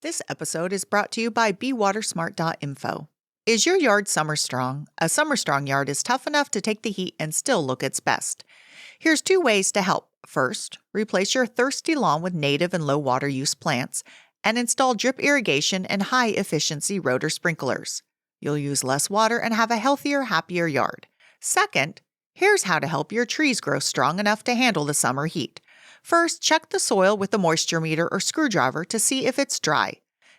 This episode is brought to you by bewatersmart.info. Is your yard summer strong? A summer strong yard is tough enough to take the heat and still look its best. Here's 2 ways to help. First, replace your thirsty lawn with native and low water use plants and install drip irrigation and high efficiency rotor sprinklers. You'll use less water and have a healthier, happier yard. Second, here's how to help your trees grow strong enough to handle the summer heat. First, check the soil with a moisture meter or screwdriver to see if it's dry.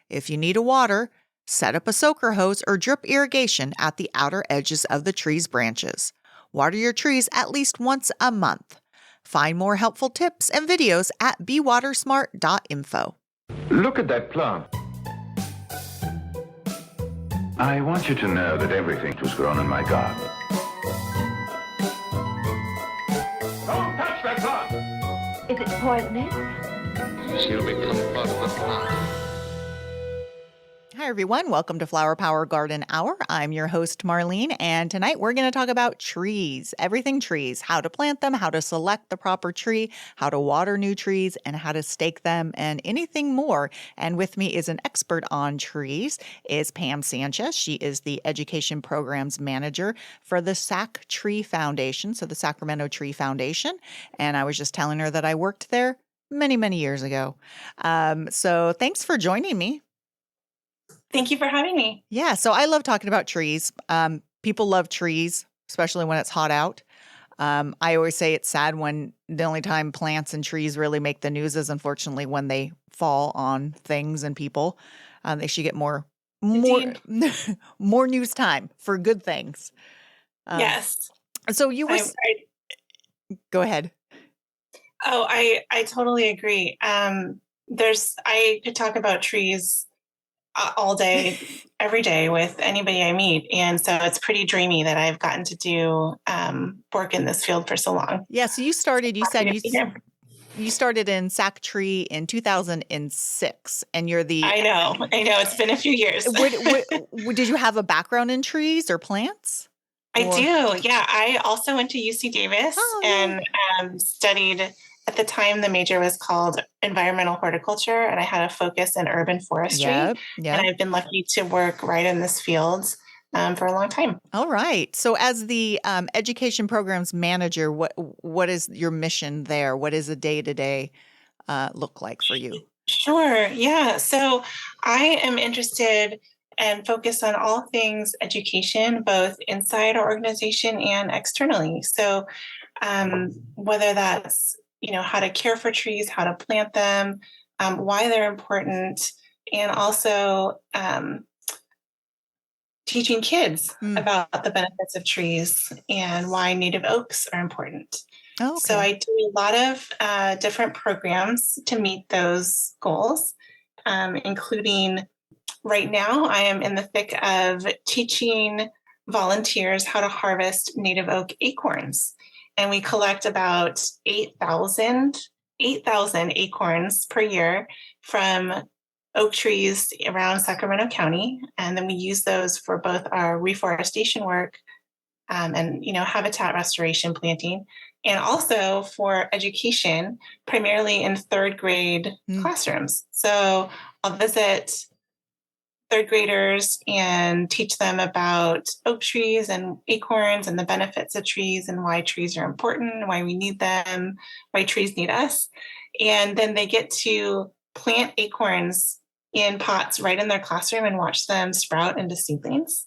If you need a water, set up a soaker hose or drip irrigation at the outer edges of the tree's branches. Water your trees at least once a month. Find more helpful tips and videos at bewatersmart.info. Look at that plant. I want you to know that everything was grown in my garden. Don't touch that plant! Is it poisonous? She'll become part of the plant. Hi, everyone. Welcome to Flower Power Garden Hour. I'm your host, Marlene, and tonight we're going to talk about trees, everything trees, how to plant them, how to select the proper tree, how to water new trees, and how to stake them, and anything more. And with me is an expert on trees, is Pam Sanchez. She is the Education Programs Manager for the Sac Tree Foundation, so the Sacramento Tree Foundation. And I was just telling her that I worked there many, many years ago. So thanks for joining me. Thank you for having me. Yeah, so I love talking about trees. People love trees, especially when it's hot out. I always say it's sad when the only time plants and trees really make the news is unfortunately when they fall on things and people. They should get more more news time for good things. Yes. So you were go ahead. Oh, I totally agree. I could talk about trees all day, every day with anybody I meet. And so it's pretty dreamy that I've gotten to do work in this field for so long. Yeah. So you said you started in Sac Tree in 2006 and you're the... I know. It's been a few years. Did you have a background in trees or plants? I do. Yeah. I also went to UC Davis and studied. At the time, the major was called environmental horticulture, and I had a focus in urban forestry. Yep. And I've been lucky to work right in this field for a long time. All right. So as the education programs manager, what is your mission there? What does a day-to-day look like for you? Sure. Yeah. So I am interested and focused on all things education, both inside our organization and externally. So whether that's how to care for trees, how to plant them, why they're important, and also teaching kids about the benefits of trees and why native oaks are important. Oh, okay. So I do a lot of different programs to meet those goals, including right now I am in the thick of teaching volunteers how to harvest native oak acorns. And we collect about 8,000 acorns per year from oak trees around Sacramento County. And then we use those for both our reforestation work and habitat restoration planting, and also for education, primarily in 3rd grade classrooms. So I'll visit 3rd graders and teach them about oak trees and acorns and the benefits of trees and why trees are important, why we need them, why trees need us. And then they get to plant acorns in pots right in their classroom and watch them sprout into seedlings.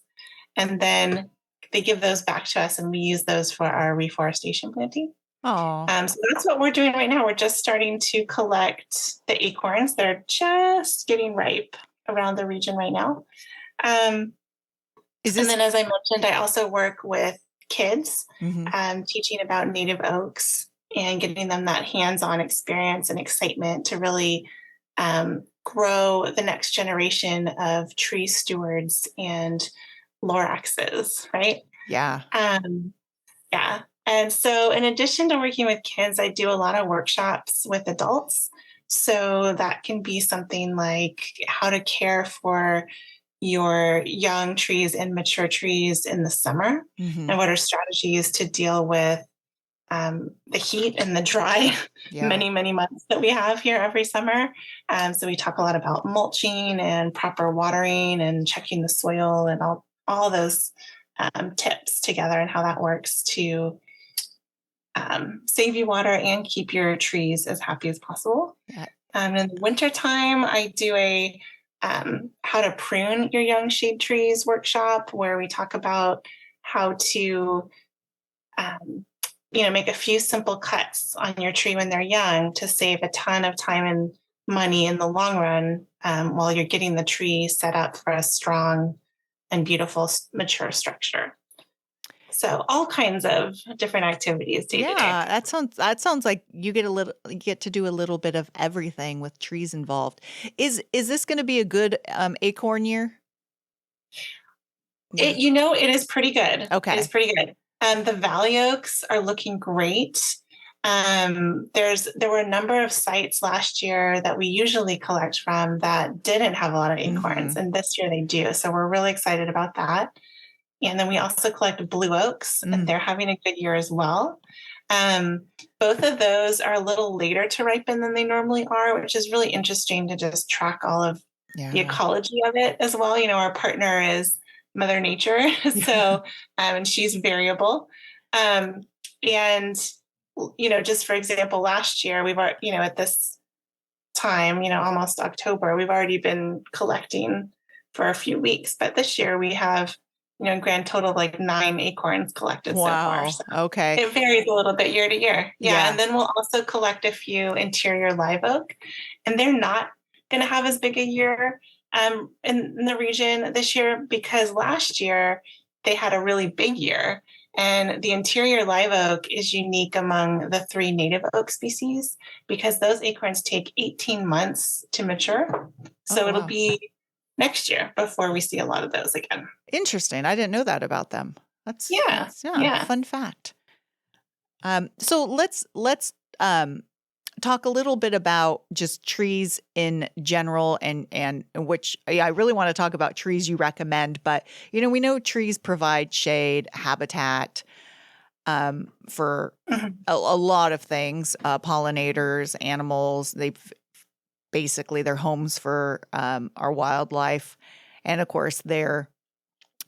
And then they give those back to us and we use those for our reforestation planting. So that's what we're doing right now. We're just starting to collect the acorns. They're just getting ripe around the region right now. And then, as I mentioned, I also work with kids, teaching about native oaks and getting them that hands-on experience and excitement to really grow the next generation of tree stewards and Loraxes, right? Yeah. Yeah. And so in addition to working with kids, I do a lot of workshops with adults. So that can be something like how to care for your young trees and mature trees in the summer, and what are strategies to deal with the heat and the dry many, many months that we have here every summer. So we talk a lot about mulching and proper watering and checking the soil and all those tips together and how that works to save you water and keep your trees as happy as possible. Yeah. In the wintertime, I do a how to prune your young shade trees workshop where we talk about how to make a few simple cuts on your tree when they're young to save a ton of time and money in the long run while you're getting the tree set up for a strong and beautiful mature structure. So all kinds of different activities day to day. Yeah, that sounds like you get to do a little bit of everything with trees involved. Is this going to be a good acorn year? It is pretty good. Okay, it's pretty good. The valley oaks are looking great. There were a number of sites last year that we usually collect from that didn't have a lot of acorns, and this year they do. So we're really excited about that. And then we also collect blue oaks, and they're having a good year as well. Both of those are a little later to ripen than they normally are, which is really interesting to just track all of the ecology of it as well. Our partner is Mother Nature, so and she's variable. And just for example, last year we've at this time, almost October, we've already been collecting for a few weeks, but this year we have grand total of like 9 acorns collected so far. So okay. It varies a little bit year to year. Yeah. And then we'll also collect a few interior live oak, and they're not going to have as big a year in the region this year because last year they had a really big year. And the interior live oak is unique among the 3 native oak species because those acorns take 18 months to mature. So it'll be next year before we see a lot of those again. Interesting. I didn't know that about them. That's fun fact. So let's talk a little bit about just trees in general and which I really want to talk about trees you recommend, but we know trees provide shade, habitat for a lot of things, pollinators, animals. They're homes for our wildlife. And of course, they're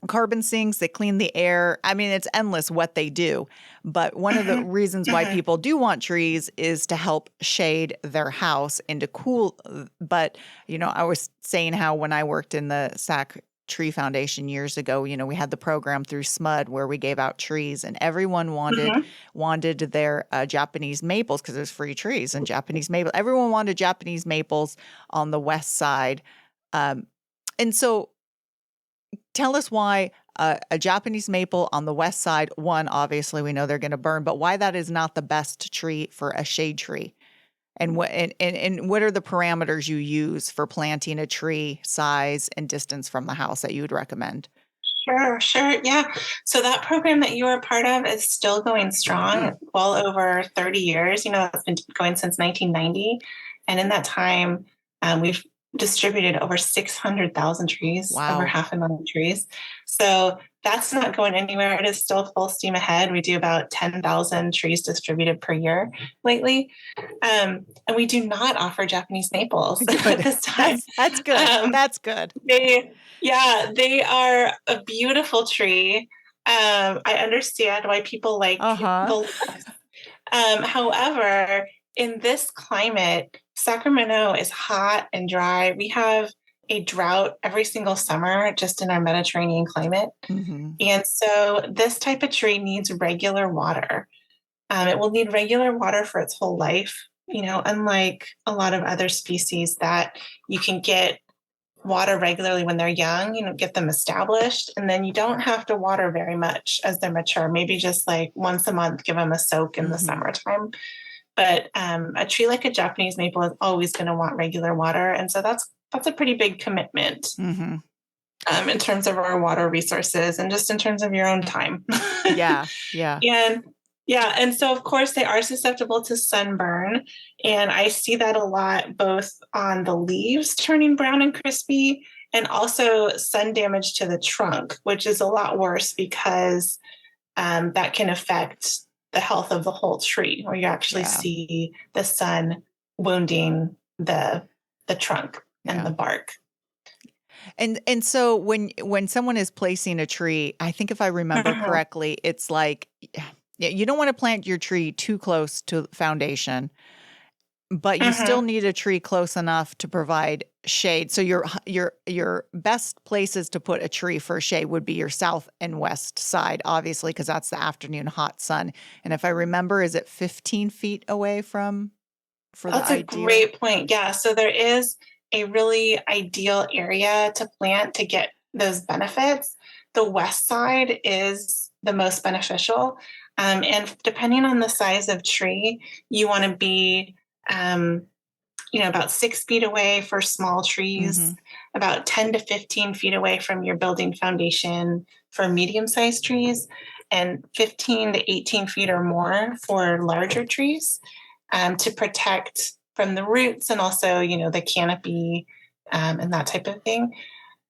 carbon sinks. They clean the air. I mean, it's endless what they do. But one of the reasons why people do want trees is to help shade their house and to cool. But, I was saying how when I worked in the Sacramento Tree Foundation years ago, we had the program through SMUD where we gave out trees and everyone wanted their Japanese maples because there's free trees and Japanese maples. Everyone wanted Japanese maples on the west side. And so tell us why a Japanese maple on the west side, one, obviously we know they're going to burn, but why that is not the best tree for a shade tree. And what are the parameters you use for planting a tree size and distance from the house that you would recommend? Sure. Yeah. So that program that you are a part of is still going strong, well over 30 years. It's been going since 1990. And in that time, we've distributed over 600,000 trees, over 500,000 trees. So that's not going anywhere. It is still full steam ahead. We do about 10,000 trees distributed per year lately. And we do not offer Japanese maples at this time. That's good. That's good. They are a beautiful tree. I understand why people like the looks. However, in this climate, Sacramento is hot and dry. We have a drought every single summer just in our Mediterranean climate. And so this type of tree needs regular water. It will need regular water for its whole life, unlike a lot of other species that you can get water regularly when they're young, get them established, and then you don't have to water very much as they're mature. Maybe just like once a month, give them a soak in the summertime. But a tree like a Japanese maple is always going to want regular water. And so that's a pretty big commitment in terms of our water resources and just in terms of your own time. Yeah. And so, of course, they are susceptible to sunburn. And I see that a lot, both on the leaves turning brown and crispy and also sun damage to the trunk, which is a lot worse because that can affect the health of the whole tree, where you actually see the sun wounding the trunk and the bark. And so when someone is placing a tree, I think if I remember correctly, it's like you don't want to plant your tree too close to the foundation, but you still need a tree close enough to provide shade. So your best places to put a tree for shade would be your south and west side, obviously, because that's the afternoon hot sun. And if I remember, is it 15 feet away from for That's the a ideal? great point. Yeah. So there is a really ideal area to plant to get those benefits. The west side is the most beneficial. And depending on the size of tree, you want to be about 6 feet away for small trees, about 10 to 15 feet away from your building foundation for medium-sized trees, and 15 to 18 feet or more for larger trees, to protect from the roots and also, the canopy and that type of thing.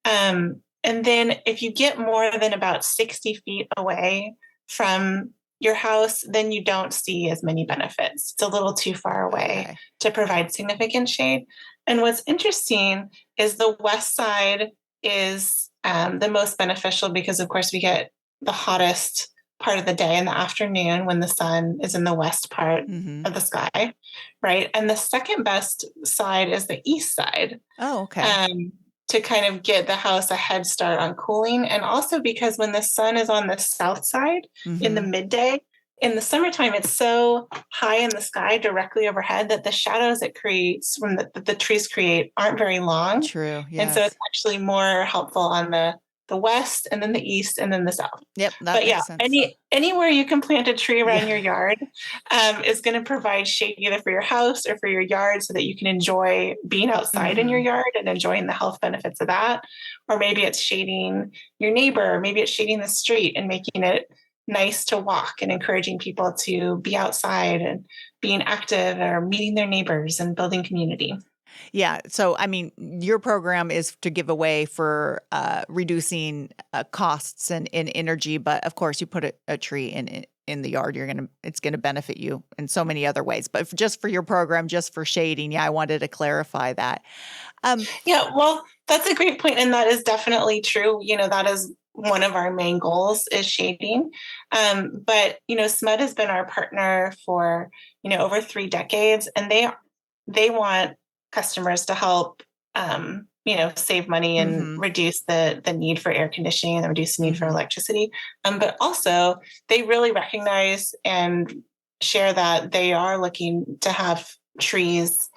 And then if you get more than about 60 feet away from your house, then you don't see as many benefits. It's a little too far away to provide significant shade. And what's interesting is the west side is the most beneficial because, of course, we get the hottest part of the day in the afternoon when the sun is in the west part of the sky, right? And the second best side is the east side. Oh, okay. To kind of get the house a head start on cooling. And also because when the sun is on the south side in the midday, in the summertime, it's so high in the sky directly overhead that the shadows it creates from the trees create aren't very long. True. Yes. And so it's actually more helpful on the west and then the east and then the south. Yep. But makes sense. Anywhere you can plant a tree around your yard is going to provide shade either for your house or for your yard so that you can enjoy being outside in your yard and enjoying the health benefits of that. Or maybe it's shading your neighbor, maybe it's shading the street and making it nice to walk and encouraging people to be outside and being active or meeting their neighbors and building community. Yeah. So, I mean, your program is to give away for reducing costs and in energy, but of course, you put a tree in the yard, it's gonna benefit you in so many other ways. But just for your program, just for shading, I wanted to clarify that. Well, that's a great point, and that is definitely true. That is one of our main goals is shading. But SMUD has been our partner for over 3 decades, and they want customers to help save money and reduce the need for air conditioning and reduce the need for electricity. But also they really recognize and share that they are looking to have trees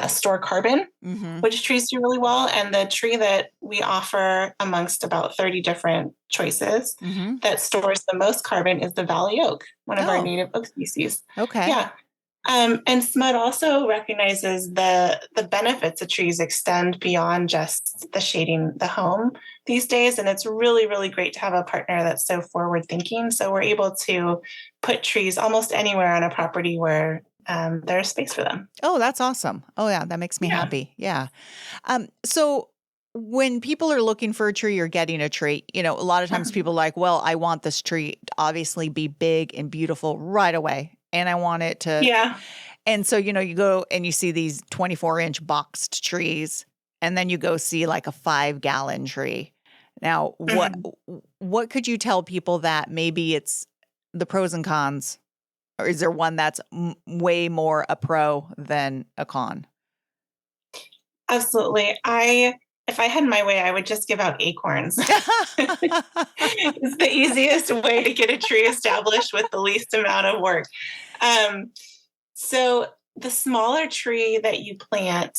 store carbon, which trees do really well. And the tree that we offer amongst about 30 different choices that stores the most carbon is the valley oak, one of our native oak species. Okay. Yeah. And SMUD also recognizes the benefits of trees extend beyond just the shading the home these days. And it's really, really great to have a partner that's so forward thinking. So we're able to put trees almost anywhere on a property where there's space for them. Oh, that's awesome. Oh, yeah. That makes me happy. Yeah. So when people are looking for a tree or getting a tree, a lot of times people are like, well, I want this tree to obviously be big and beautiful right away. And I want it to. Yeah. And so, you go and you see these 24-inch boxed trees, and then you go see like a 5-gallon tree. Now, what could you tell people that maybe it's the pros and cons? Or is there one that's way more a pro than a con? Absolutely. If I had my way, I would just give out acorns. It's the easiest way to get a tree established with the least amount of work. So the smaller tree that you plant,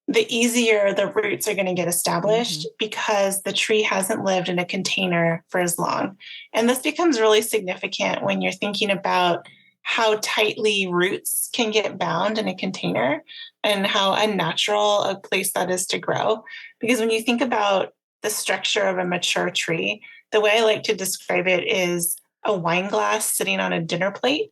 the easier the roots are going to get established because the tree hasn't lived in a container for as long. And this becomes really significant when you're thinking about how tightly roots can get bound in a container and how unnatural a place that is to grow. Because when you think about the structure of a mature tree, the way I like to describe it is a wine glass sitting on a dinner plate,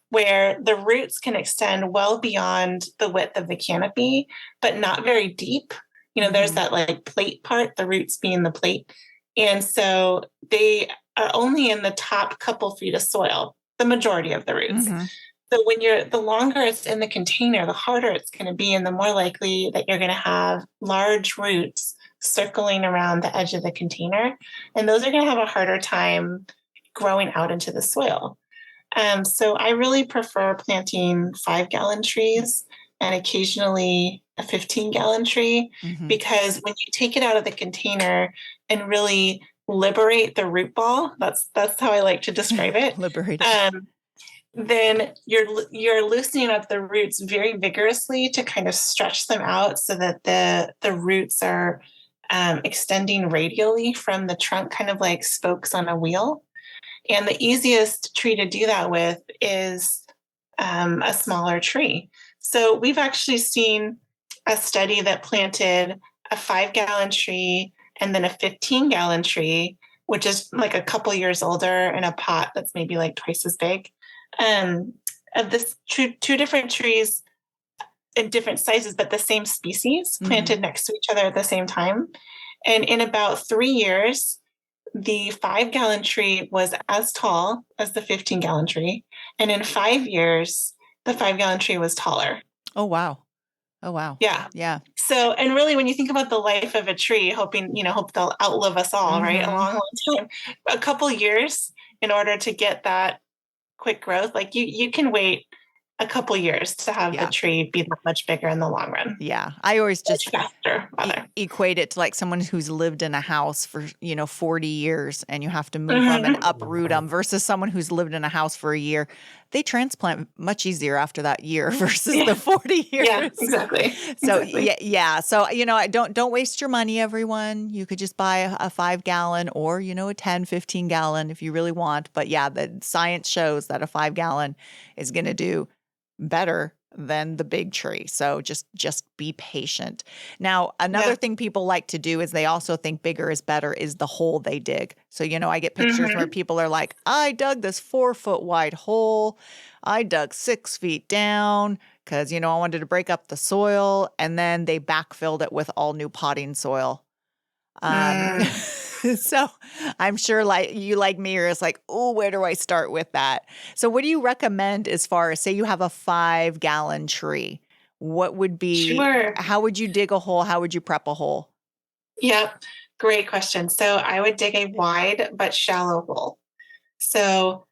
where the roots can extend well beyond the width of the canopy, but not very deep. There's that like plate part, the roots being the plate. And so they are only in the top couple feet of soil. the majority of the roots. Mm-hmm. So the longer it's in the container, the harder it's going to be, and the more likely that you're going to have large roots circling around the edge of the container. And those are going to have a harder time growing out into the soil. So I really prefer planting 5-gallon trees and occasionally a 15-gallon tree, because when you take it out of the container and really liberate the root ball, that's how I like to describe it. Liberate it. Then you're loosening up the roots very vigorously to kind of stretch them out so that the roots are extending radially from the trunk, kind of like spokes on a wheel. And the easiest tree to do that with is a smaller tree. So we've actually seen a study that planted a 5-gallon tree and then a 15-gallon tree, which is like a couple years older, in a pot that's maybe like twice as big. Of this two different trees in different sizes, but the same species, planted next to each other at the same time. And in about 3 years, the 5-gallon tree was as tall as the 15-gallon tree. And in 5 years, the 5-gallon tree was taller. Oh, wow. Oh, wow. Yeah. Yeah. So, and really, when you think about the life of a tree, hope they'll outlive us all, right? A long, long time. A couple years in order to get that quick growth, like you can wait a couple years to have the tree be that much bigger in the long run. Yeah. I always just faster, equate it to like someone who's lived in a house for, 40 years and you have to move them and uproot them, versus someone who's lived in a house for a year. They transplant much easier after that year versus the 40 years. Yeah, exactly. So yeah. So, don't waste your money, everyone. You could just buy a 5-gallon or, a 10, 15-gallon if you really want. But yeah, the science shows that a 5-gallon is going to do better than the big tree. So just be patient. Now, another thing people like to do is they also think bigger is better is the hole they dig. So, I get pictures where people are like, I dug this 4-foot wide hole. I dug 6 feet down because, I wanted to break up the soil, and then they backfilled it with all new potting soil. So I'm sure like you, like me, are just like, oh, where do I start with that? So what do you recommend as far as, say you have a 5-gallon tree? What would be, how would you dig a hole? How would you prep a hole? Yep. Great question. So I would dig a wide but shallow hole. So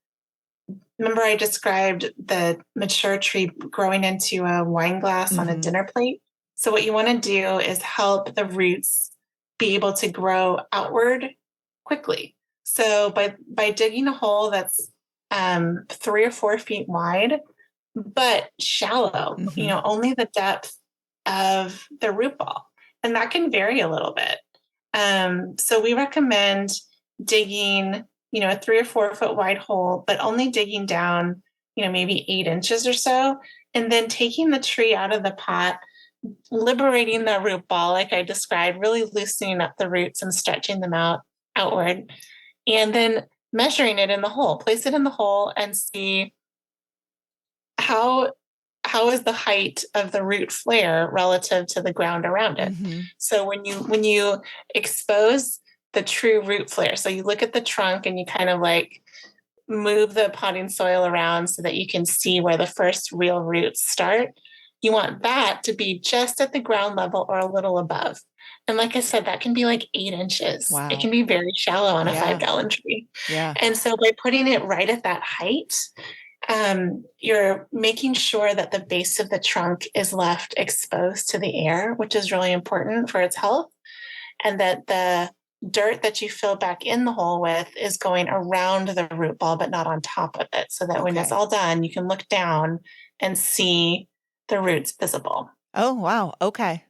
remember I described the mature tree growing into a wine glass on a dinner plate? So what you want to do is help the roots be able to grow outward quickly. So by digging a hole that's 3 or 4 feet wide, but shallow, only the depth of the root ball. And that can vary a little bit. So we recommend digging, a 3 or 4 foot wide hole, but only digging down, maybe 8 inches or so, and then taking the tree out of the pot, liberating the root ball, like I described, really loosening up the roots and stretching them outward, and then measuring it in the hole. Place it in the hole and see how is the height of the root flare relative to the ground around it. So when you expose the true root flare, so you look at the trunk and you kind of like move the potting soil around so that you can see where the first real roots start. You want that to be just at the ground level or a little above. And like I said, that can be like 8 inches. Wow. It can be very shallow on a 5-gallon tree. Yeah. And so by putting it right at that height, you're making sure that the base of the trunk is left exposed to the air, which is really important for its health, and that the dirt that you fill back in the hole with is going around the root ball, but not on top of it, so that when it's all done, you can look down and see the roots visible. Oh, wow. Okay.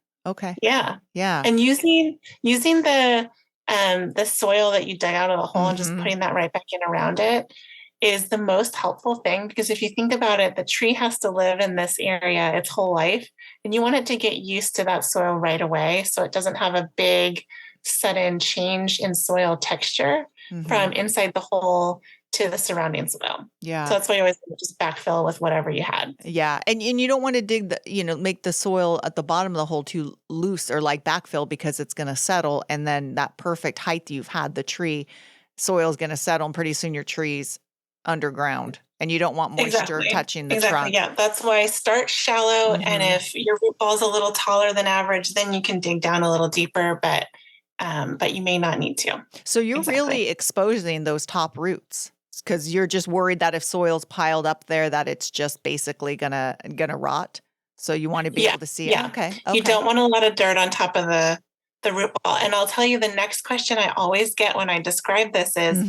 Yeah. Yeah. And using the soil that you dug out of the hole and just putting that right back in around it is the most helpful thing, because if you think about it, the tree has to live in this area its whole life, and you want it to get used to that soil right away so it doesn't have a big sudden change in soil texture from inside the hole to the surrounding soil. Yeah. So that's why you always just backfill with whatever you had. Yeah. And you don't want to dig make the soil at the bottom of the hole too loose or like backfill, because it's going to settle. And then that perfect height you've had the tree, soil is going to settle, and pretty soon your tree's underground. and you don't want moisture touching the trunk. Yeah, that's why start shallow. And if your root ball is a little taller than average, then you can dig down a little deeper, but you may not need to. So you're really exposing those top roots because you're just worried that if soil's piled up there, that it's just basically gonna rot. So you want to be able to see it. Okay. You don't want a lot of dirt on top of the root ball. And I'll tell you, the next question I always get when I describe this is,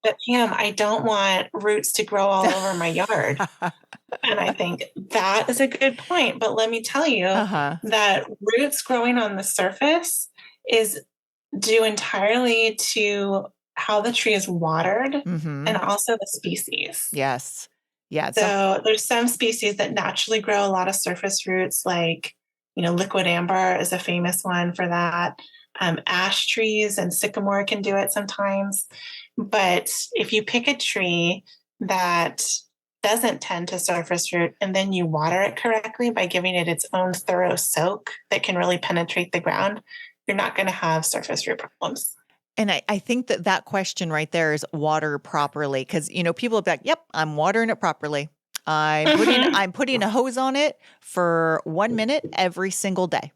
but Pam, I don't want roots to grow all over my yard. And I think that is a good point. But let me tell you that roots growing on the surface is due entirely to how the tree is watered and also the species. Yes. Yeah. So there's some species that naturally grow a lot of surface roots, like, liquid amber is a famous one for that. Ash trees and sycamore can do it sometimes. But if you pick a tree that doesn't tend to surface root and then you water it correctly by giving it its own thorough soak that can really penetrate the ground, you're not going to have surface root problems. And I think that question right there is water properly. Because, people will be like, yep, I'm watering it properly. I'm putting a hose on it for 1 minute every single day.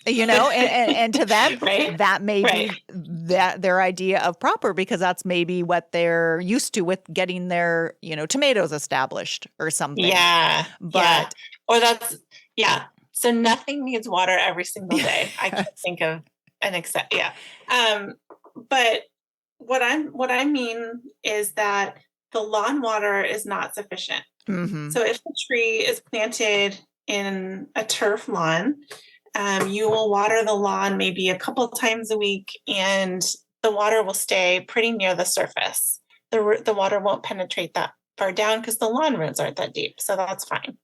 And to them, that may be their idea of proper, because that's maybe what they're used to with getting their, tomatoes established or something. Yeah. Or that's, so nothing needs water every single day. I can't think of an except. Yeah. But what I mean is that the lawn water is not sufficient. So if the tree is planted in a turf lawn, you will water the lawn maybe a couple times a week, and the water will stay pretty near the surface. The water won't penetrate that far down because the lawn roots aren't that deep, so that's fine.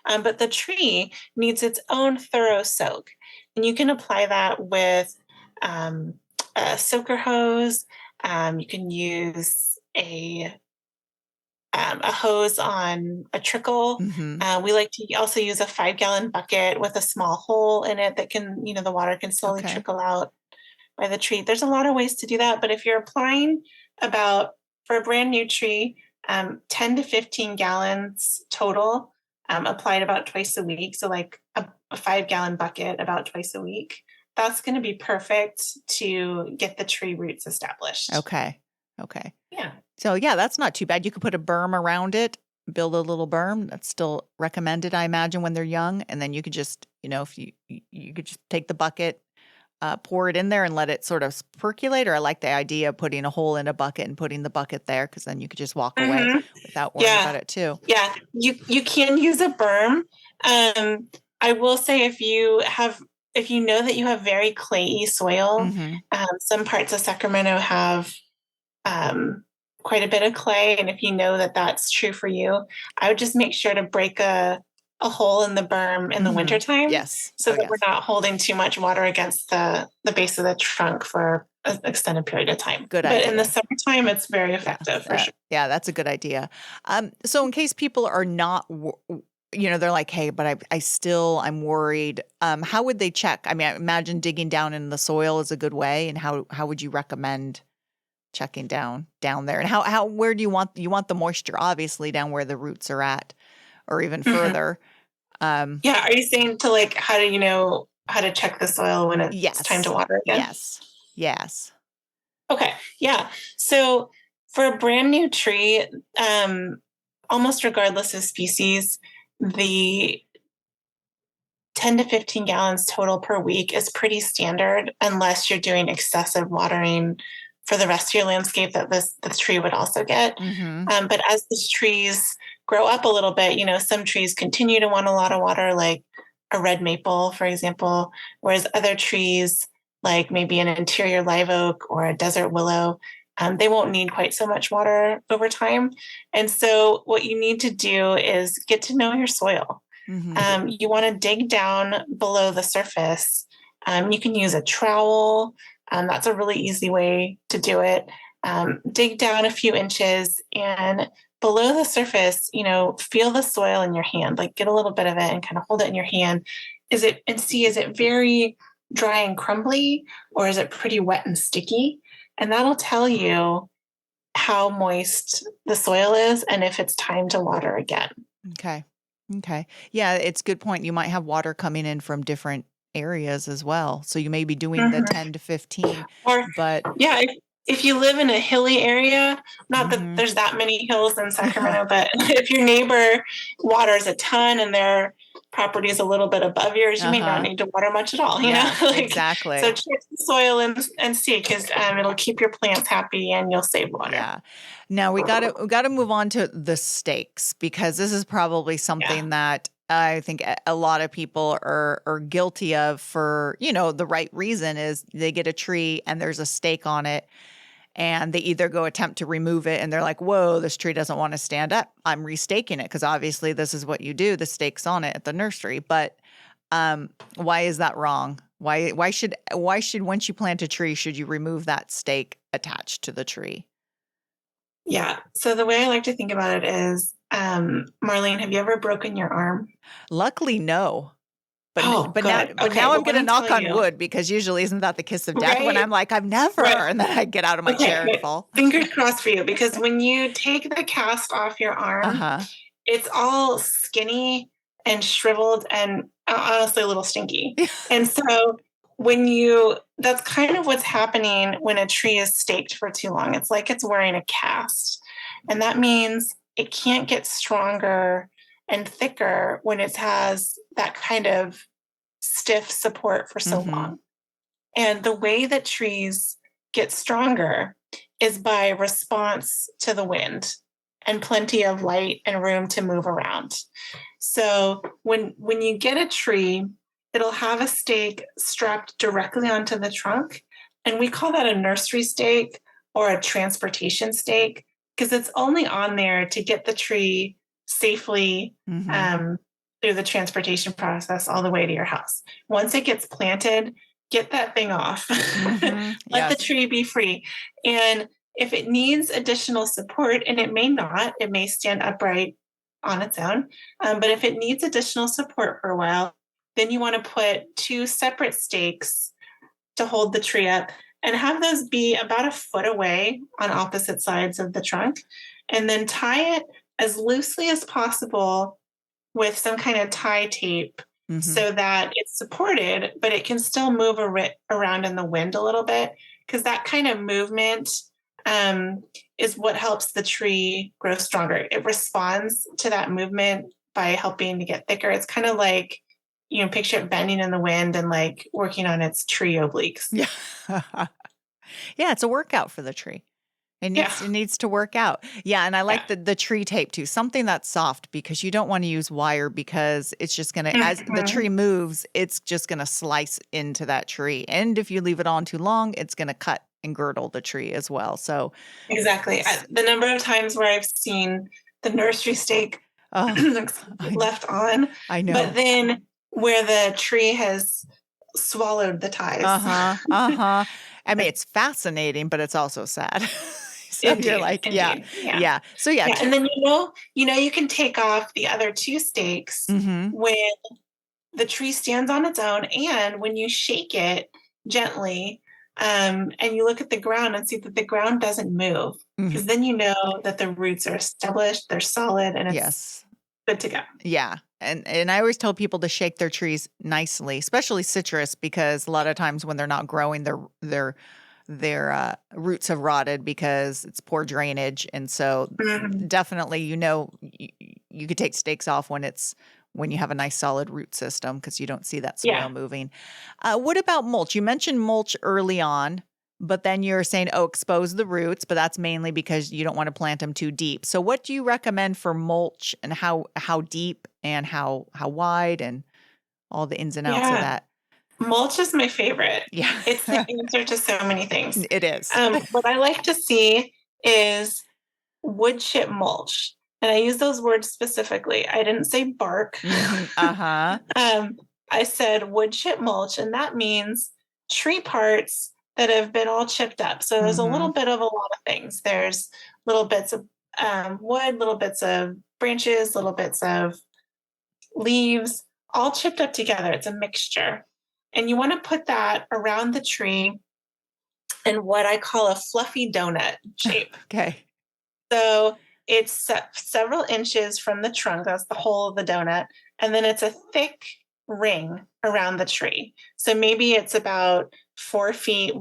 But the tree needs its own thorough soak, and you can apply that with a soaker hose. You can use a hose on a trickle. We like to also use a 5-gallon bucket with a small hole in it that can, the water can slowly trickle out by the tree. There's a lot of ways to do that, but if you're applying for a brand new tree, 10 to 15 gallons total, applied about twice a week. So like a 5-gallon bucket about twice a week. That's going to be perfect to get the tree roots established. Okay. Yeah. So that's not too bad. You could put a berm around it, build a little berm. That's still recommended, I imagine, when they're young. And then you could just, if you could just take the bucket, pour it in there and let it sort of percolate. Or I like the idea of putting a hole in a bucket and putting the bucket there, because then you could just walk away without worrying about it too. Yeah, you can use a berm. I will say if you know that you have very clayey soil, some parts of Sacramento have quite a bit of clay. And if you know that that's true for you, I would just make sure to break a hole in the berm in the wintertime. Yes. So that we're not holding too much water against the base of the trunk for an extended period of time. Good idea. But in the summertime, it's very effective for sure. Yeah, that's a good idea. So in case people are not, they're like, hey, but I'm worried. How would they check? I mean, I imagine digging down in the soil is a good way. And how would you recommend checking down there? And where do you want the moisture? Obviously down where the roots are at, or even further. Are you saying to how do you know how to check the soil when it's time to water again? Yes. Okay. Yeah. So for a brand new tree, almost regardless of species, the 10 to 15 gallons total per week is pretty standard, unless you're doing excessive watering for the rest of your landscape that this tree would also get. But as the trees grow up a little bit, some trees continue to want a lot of water, like a red maple, for example, whereas other trees, like maybe an interior live oak or a desert willow, they won't need quite so much water over time. And so what you need to do is get to know your soil. You want to dig down below the surface. You can use a trowel. That's a really easy way to do it. Dig down a few inches, and below the surface, feel the soil in your hand, like get a little bit of it and kind of hold it in your hand. Is it very dry and crumbly, or is it pretty wet and sticky? And that'll tell you how moist the soil is and if it's time to water again. Okay. Okay. Yeah, it's a good point. You might have water coming in from different areas as well. So you may be doing the 10 to 15, or but yeah, if you live in a hilly area, not that Mhm. there's that many hills in Sacramento, but if your neighbor waters a ton and their property is a little bit above yours, you may not need to water much at all. You know, exactly. So check the soil and see, because it'll keep your plants happy and you'll save water. Yeah. Now we gotta move on to the stakes, because this is probably something that I think a lot of people are guilty of for, the right reason. Is they get a tree and there's a stake on it, and they either go attempt to remove it and they're like, whoa, this tree doesn't want to stand up, I'm restaking it, because obviously this is what you do, the stake's on it at the nursery. But why is that wrong? Why should once you plant a tree, should you remove that stake attached to the tree? Yeah. So the way I like to think about it is, Marlene, have you ever broken your arm? Luckily, no. But good. Now I'm going to knock on wood, because usually isn't that the kiss of death when I'm like, I've never, and then I get out of my chair and fall. Fingers crossed for you, because when you take the cast off your arm, it's all skinny and shriveled and honestly a little stinky. And so that's kind of what's happening when a tree is staked for too long. It's like it's wearing a cast. And that means it can't get stronger and thicker when it has that kind of stiff support for so long. And the way that trees get stronger is by response to the wind and plenty of light and room to move around. So when you get a tree, it'll have a stake strapped directly onto the trunk. And we call that a nursery stake or a transportation stake, because it's only on there to get the tree safely through the transportation process all the way to your house. Once it gets planted, get that thing off. Let the tree be free. And if it needs additional support, and it may not, it may stand upright on its own, but if it needs additional support for a while, then you want to put 2 separate stakes to hold the tree up and have those be about a foot away on opposite sides of the trunk, and then tie it as loosely as possible with some kind of tie tape so that it's supported, but it can still move around in the wind a little bit, because that kind of movement is what helps the tree grow stronger. It responds to that movement by helping to get thicker. It's kind of like, picture it bending in the wind and like working on its tree obliques. Yeah. Yeah, it's a workout for the tree. It needs to work out. Yeah, and I like the tree tape too. Something that's soft, because you don't want to use wire, because it's just going to, as the tree moves, it's just going to slice into that tree. And if you leave it on too long, it's going to cut and girdle the tree as well. So exactly. The number of times where I've seen the nursery stake left on, I know. But then where the tree has swallowed the ties. I mean, it's fascinating, but it's also sad. So indeed, you're like, indeed. Yeah. So and then you can take off the other 2 stakes when the tree stands on its own, and when you shake it gently, and you look at the ground and see that the ground doesn't move, because then you know that the roots are established, they're solid, and it's good to go. Yeah. And I always tell people to shake their trees nicely, especially citrus, because a lot of times when they're not growing, their roots have rotted because it's poor drainage. And so definitely, you could take stakes off when you have a nice solid root system, because you don't see that soil moving. What about mulch? You mentioned mulch early on, but then you're saying, expose the roots, but that's mainly because you don't want to plant them too deep. So what do you recommend for mulch, and how deep and how wide, and all the ins and outs of that? Mulch is my favorite. Yeah. It's the answer to so many things. It is. What I like to see is wood chip mulch. And I use those words specifically. I didn't say bark. I said wood chip mulch, and that means tree parts that have been all chipped up. So there's a little bit of a lot of things. There's little bits of wood, little bits of branches, little bits of leaves, all chipped up together. It's a mixture. And you want to put that around the tree in what I call a fluffy donut shape. Okay. So it's several inches from the trunk. That's the whole of the donut. And then it's a thick ring around the tree. So maybe it's about 4 feet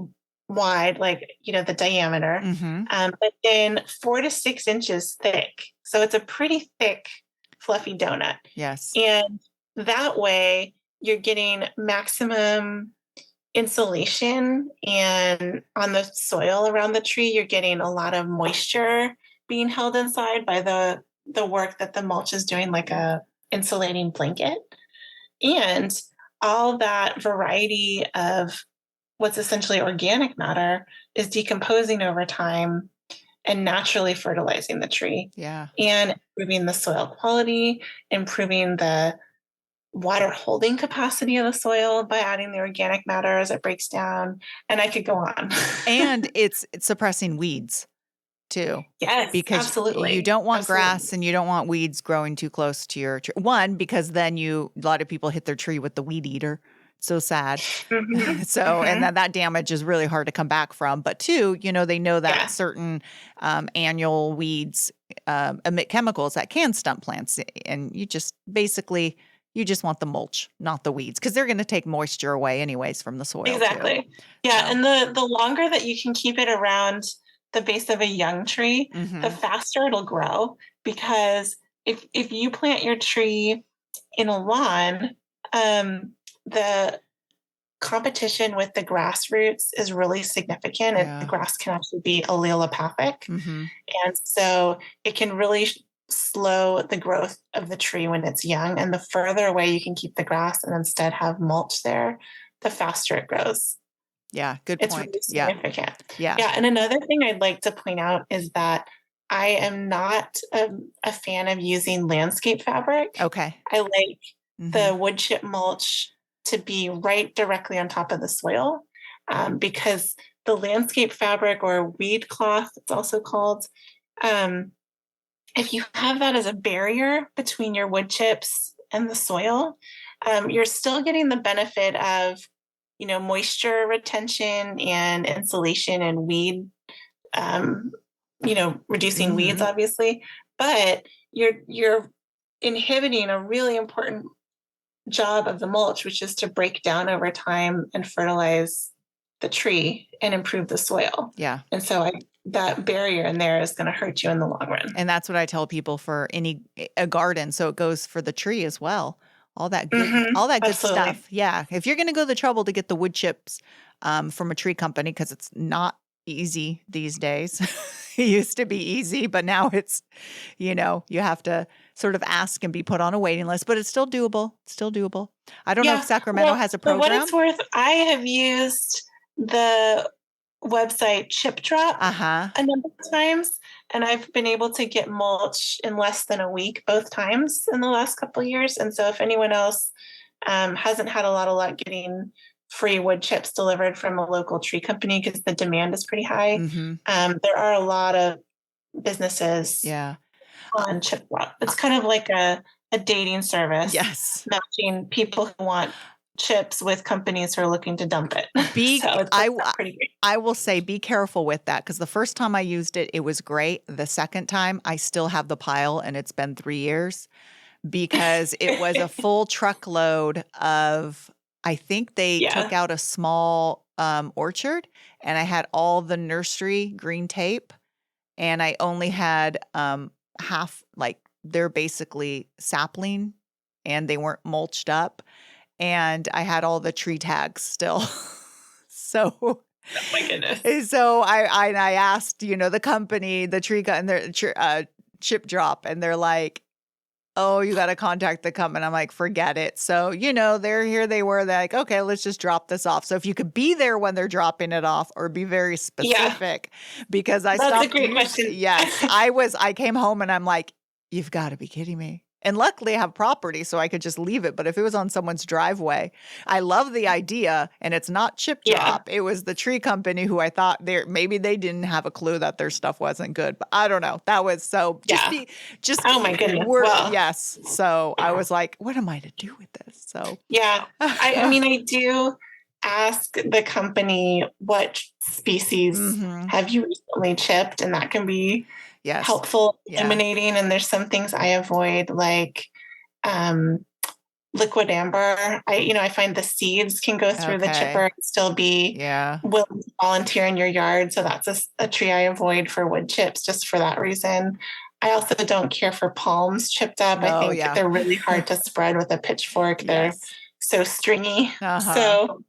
wide, like, the diameter, but then 4 to 6 inches thick. So it's a pretty thick, fluffy donut. Yes. And that way you're getting maximum insulation, and on the soil around the tree, you're getting a lot of moisture being held inside by the work that the mulch is doing, like a insulating blanket. And all that variety of what's essentially organic matter is decomposing over time and naturally fertilizing the tree. Yeah. And improving the soil quality, improving the water holding capacity of the soil by adding the organic matter as it breaks down. And I could go on. And it's suppressing weeds too. Yes, because absolutely. You don't want grass and you don't want weeds growing too close to your tree. One, because then a lot of people hit their tree with the weed eater. So sad. And that damage is really hard to come back from. But two, they know that certain annual weeds emit chemicals that can stunt plants. And you just want the mulch, not the weeds, because they're going to take moisture away anyways from the soil. Exactly. Too. Yeah. So. And the longer that you can keep it around the base of a young tree, the faster it'll grow. Because if you plant your tree in a lawn, the competition with the grass roots is really significant. Yeah. And the grass can actually be allelopathic. And so it can really slow the growth of the tree when it's young. And the further away you can keep the grass and instead have mulch there, the faster it grows. Yeah, good point. It's really significant. Yeah. And another thing I'd like to point out is that I am not a fan of using landscape fabric. Okay. I like the wood chip mulch to be right directly on top of the soil, because the landscape fabric, or weed cloth, it's also called, if you have that as a barrier between your wood chips and the soil, you're still getting the benefit of, moisture retention and insulation and weed, reducing weeds, obviously, but you're inhibiting a really important job of the mulch, which is to break down over time and fertilize the tree and improve the soil. Yeah. And so that barrier in there is going to hurt you in the long run. And that's what I tell people for a garden. So it goes for the tree as well. All that good stuff. Yeah. If you're going to go the trouble to get the wood chips from a tree company, because it's not easy these days. It used to be easy, but now it's, you have to sort of ask and be put on a waiting list, but it's still doable. I don't know if Sacramento has a program. For what it's worth, I have used the website Chip Drop a number of times, and I've been able to get mulch in less than a week both times in the last couple of years. And so if anyone else hasn't had a lot of luck getting free wood chips delivered from a local tree company because the demand is pretty high, there are a lot of businesses on Chip Drop. It's kind of like a dating service, matching people who want chips with companies who are looking to dump it. I will say be careful with that, because the first time I used it, it was great. The second time, I still have the pile, and it's been 3 years, because it was a full truckload of, I think they took out a small orchard, and I had all the nursery green tape, and I only had half, like, they're basically sapling, and they weren't mulched up. And I had all the tree tags still. So, oh my goodness. So I asked, the company, the tree and their Chip Drop, and they're like, "Oh, you got to contact the company." I'm like, "Forget it." So, they're here. They were like, "Okay, let's just drop this off." So if you could be there when they're dropping it off, or be very specific, because I stopped. That's a great question. Yes, I came home and I'm like, "You've got to be kidding me." And luckily I have property, so I could just leave it. But if it was on someone's driveway, I love the idea. And it's not Chip Drop. It was the tree company who I thought maybe they didn't have a clue that their stuff wasn't good. But I don't know. That was so oh my goodness. Yes. So I was like, what am I to do with this? So I mean, I do ask the company what species have you recently chipped, and that can be helpful eliminating. And there's some things I avoid, like liquid amber. I find the seeds can go through the chipper and still be willing to volunteer in your yard. So that's a tree I avoid for wood chips, just for that reason. I also don't care for palms chipped up. I think they're really hard to spread with a pitchfork. They're so stringy. So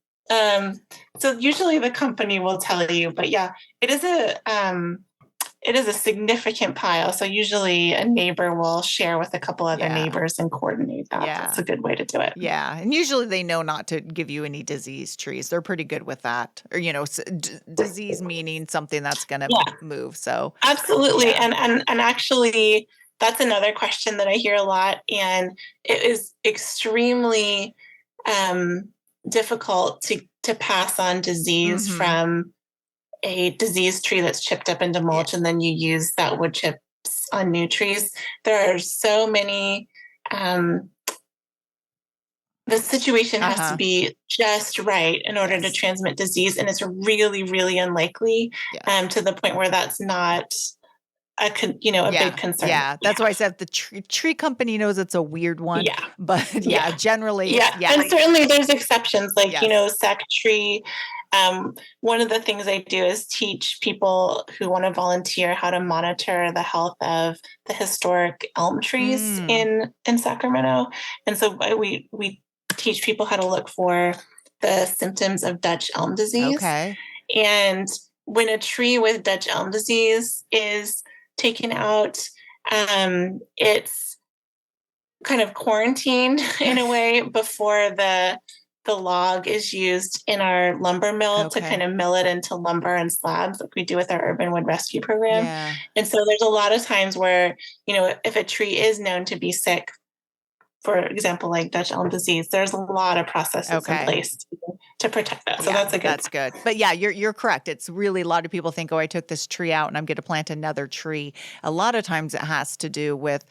usually the company will tell you, but it is a significant pile. So usually a neighbor will share with a couple other neighbors and coordinate that. That's a good way to do it. Yeah. And usually they know not to give you any diseased trees. They're pretty good with that. Or, disease meaning something that's going to move. So absolutely. And actually that's another question that I hear a lot. And it is extremely difficult to pass on disease from a diseased tree that's chipped up into mulch, and then you use that wood chips on new trees. There are so many, the situation has to be just right in order to transmit disease. And it's really, really unlikely to the point where that's not a big concern. Yeah. That's why I said the tree company knows it's a weird one. Yeah. But generally. Yeah. And certainly there's exceptions, like, Sac tree. One of the things I do is teach people who want to volunteer how to monitor the health of the historic elm trees in Sacramento. And so we teach people how to look for the symptoms of Dutch elm disease. Okay. And when a tree with Dutch elm disease is taken out, it's kind of quarantined in a way before the log is used in our lumber mill to kind of mill it into lumber and slabs like we do with our urban wood rescue program. Yeah. And so there's a lot of times where, if a tree is known to be sick, for example, like Dutch elm disease, there's a lot of processes in place to protect that. So that's good. But you're correct. It's really, a lot of people think, I took this tree out and I'm going to plant another tree. A lot of times it has to do with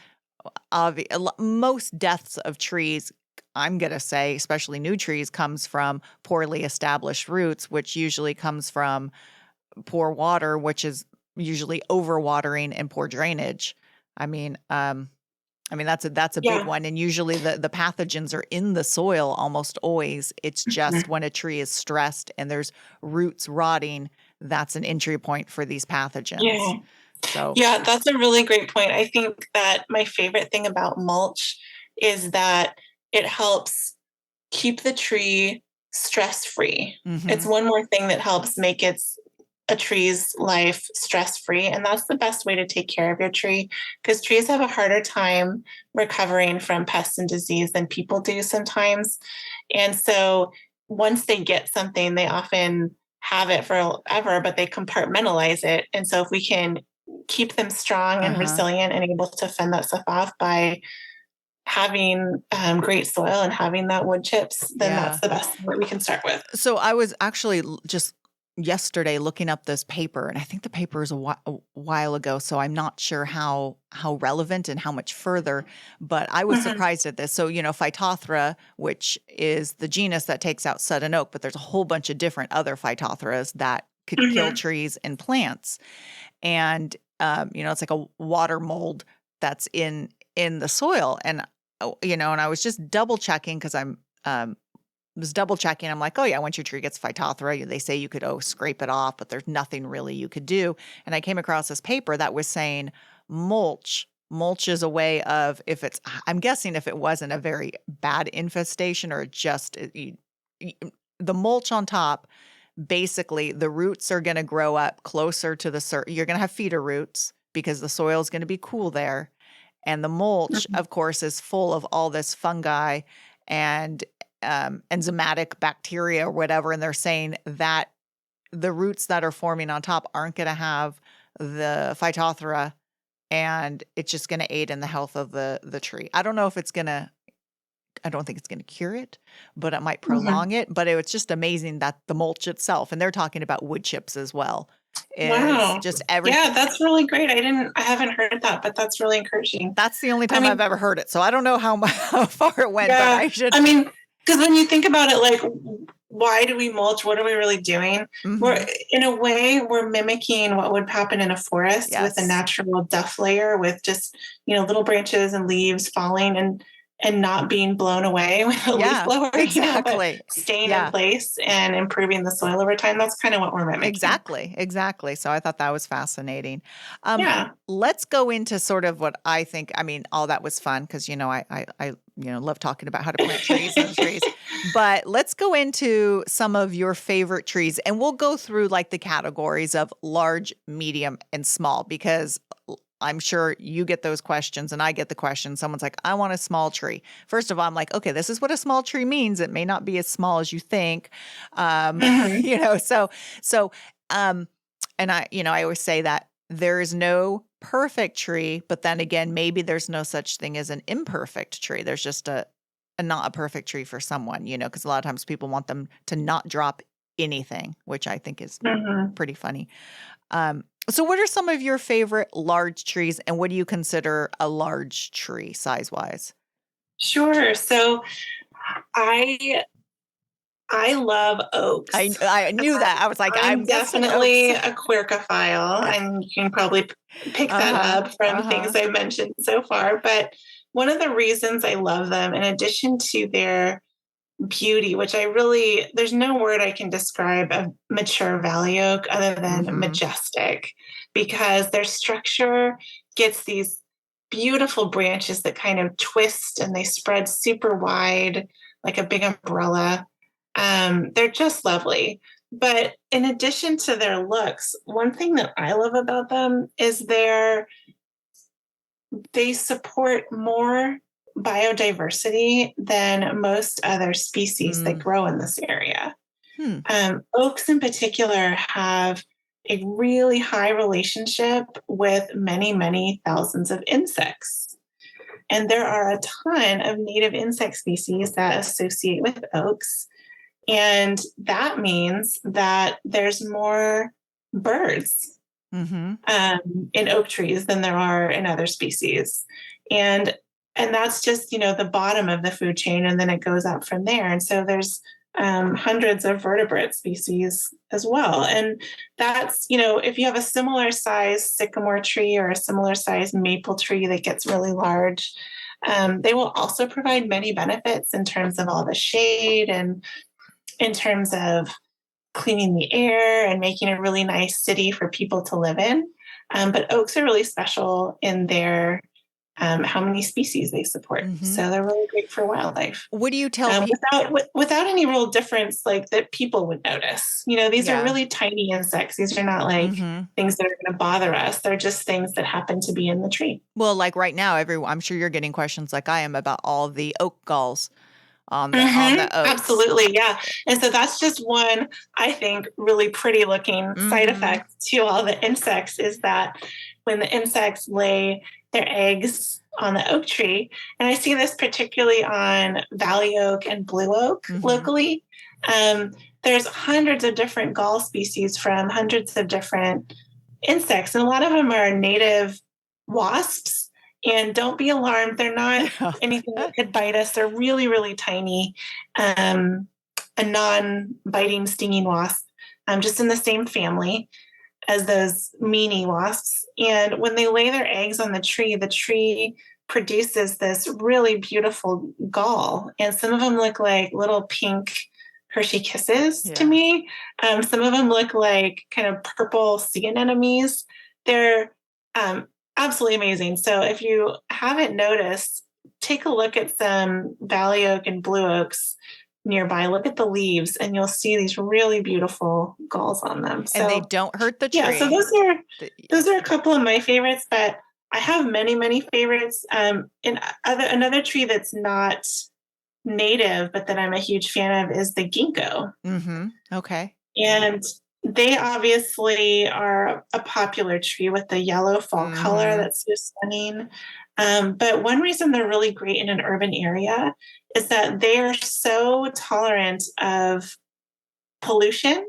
most deaths of trees, I'm going to say, especially new trees, comes from poorly established roots, which usually comes from poor water, which is usually overwatering and poor drainage. I mean, that's a big one. And usually the pathogens are in the soil almost always. It's just when a tree is stressed and there's roots rotting, that's an entry point for these pathogens. Yeah. So that's a really great point. I think that my favorite thing about mulch is that it helps keep the tree stress-free. It's one more thing that helps make a tree's life stress-free. And that's the best way to take care of your tree, because trees have a harder time recovering from pests and disease than people do sometimes. And so once they get something, they often have it forever, but they compartmentalize it. And so if we can keep them strong and resilient and able to fend that stuff off by having great soil and having that wood chips, then that's the best thing that we can start with. So I was actually just yesterday looking up this paper, and I think the paper is a while ago, so I'm not sure how relevant and how much further, but I was surprised at this. So, Phytophthora, which is the genus that takes out sudden oak, but there's a whole bunch of different other Phytophoras that could kill trees and plants. And, it's like a water mold that's in the soil. And, and I was just double checking because I'm like, once your tree gets Phytophthora, they say you could, scrape it off, but there's nothing really you could do. And I came across this paper that was saying mulch is a way of, I'm guessing if it wasn't a very bad infestation or just the mulch on top, basically the roots are going to grow up closer to the you're going to have feeder roots because the soil is going to be cool there. And the mulch, of course, is full of all this fungi and enzymatic bacteria or whatever. And they're saying that the roots that are forming on top aren't going to have the Phytophthora, and it's just going to aid in the health of the tree. I don't know if I don't think it's going to cure it, but it might prolong it. But it's just amazing that the mulch itself, and they're talking about wood chips as well. Just everything. Yeah, that's really great. I haven't heard that, but that's really encouraging. That's the only time I've ever heard it. So I don't know how far it went, but I should. Because when you think about it, like why do we mulch? What are we really doing? We're, in a way, we're mimicking what would happen in a forest with a natural duff layer with just, little branches and leaves falling and not being blown away with a leaf blower, exactly. But staying in place and improving the soil over time. That's kind of what we're mimicking. Exactly. So I thought that was fascinating. Let's go into sort of what I think. I mean, all that was fun because I love talking about how to plant trees and trees. But let's go into some of your favorite trees, and we'll go through like the categories of large, medium, and small because I'm sure you get those questions and I get the question. Someone's like, I want a small tree. First of all, I'm like, okay, this is what a small tree means. It may not be as small as you think. And I always say that there is no perfect tree, but then again, maybe there's no such thing as an imperfect tree. There's just a not a perfect tree for someone, because a lot of times people want them to not drop anything, which I think is pretty funny. So what are some of your favorite large trees, and what do you consider a large tree size-wise? Sure. So I love oaks. I knew that. I was like, I'm definitely a quercophile, and you can probably pick that up from things I've mentioned so far. But one of the reasons I love them, in addition to their beauty, which there's no word I can describe a mature valley oak other than majestic, because their structure gets these beautiful branches that kind of twist and they spread super wide like a big umbrella. They're just lovely. But in addition to their looks, one thing that I love about them is they support more biodiversity than most other species that grow in this area. Oaks in particular have a really high relationship with many, many thousands of insects. And there are a ton of native insect species that associate with oaks. And that means that there's more birds in oak trees than there are in other species. And that's just, the bottom of the food chain, and then it goes up from there. And so there's hundreds of vertebrate species as well. And that's, if you have a similar size sycamore tree or a similar size maple tree that gets really large, they will also provide many benefits in terms of all the shade and in terms of cleaning the air and making a really nice city for people to live in. But oaks are really special in their how many species they support. So they're really great for wildlife. What do you tell people? Without any real difference like that people would notice. These are really tiny insects. These are not like things that are going to bother us. They're just things that happen to be in the tree. Well, like right now, I'm sure you're getting questions like I am about all the oak galls on the oaks. Absolutely, yeah. And so that's just one, I think, really pretty looking side effect to all the insects is that when the insects lay their eggs on the oak tree, and I see this particularly on valley oak and blue oak locally, there's hundreds of different gall species from hundreds of different insects, and a lot of them are native wasps. And don't be alarmed. They're not anything that could bite us. They're really, really tiny, a non-biting stinging wasp, just in the same family as those meanie wasps. And when they lay their eggs on the tree produces this really beautiful gall. And some of them look like little pink Hershey Kisses to me. Some of them look like kind of purple sea anemones. They're absolutely amazing. So if you haven't noticed, take a look at some valley oak and blue oaks nearby. Look at the leaves and you'll see these really beautiful galls on them. So, and they don't hurt the tree. Yeah, so those are a couple of my favorites, but I have many, many favorites. Another tree that's not native, but that I'm a huge fan of is the ginkgo. Okay. And they obviously are a popular tree with the yellow fall color that's so stunning. But one reason they're really great in an urban area is that they are so tolerant of pollution